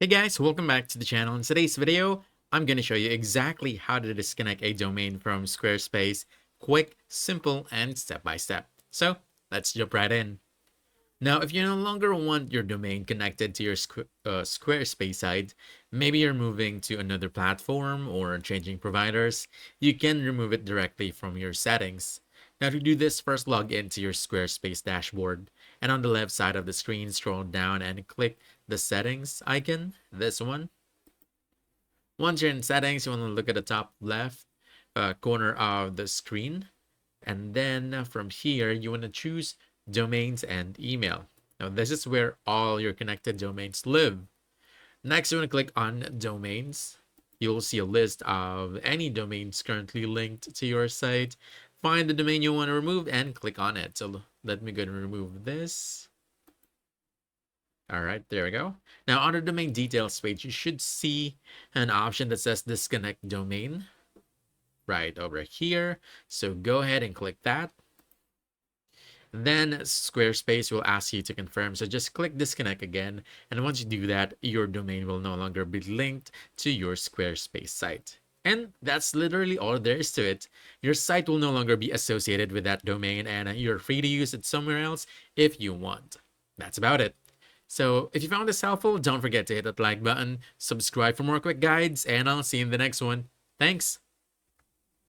Hey guys, welcome back to the channel. In today's video, I'm going to show you exactly how to disconnect a domain from Squarespace. Quick, simple, and step by step. So let's jump right in. Now, if you no longer want your domain connected to your Squarespace site, maybe you're moving to another platform or changing providers, you can remove it directly from your settings. Now, to do this, first log into your Squarespace dashboard, and on the left side of the screen, scroll down and click the settings icon, this one. Once you're in settings, you want to look at the top left corner of the screen. And then from here, you want to choose domains and email. Now, this is where all your connected domains live. Next, you want to click on domains. You'll see a list of any domains currently linked to your site. Find the domain you want to remove and click on it. So let me go and remove this. All right, there we go. Now, on the domain details page, you should see an option that says disconnect domain right over here. So go ahead and click that. Then Squarespace will ask you to confirm. So just click disconnect again. And once you do that, your domain will no longer be linked to your Squarespace site. And that's literally all there is to it. Your site will no longer be associated with that domain, and you're free to use it somewhere else if you want. That's about it. So if you found this helpful, don't forget to hit that like button, subscribe for more quick guides, and I'll see you in the next one. Thanks.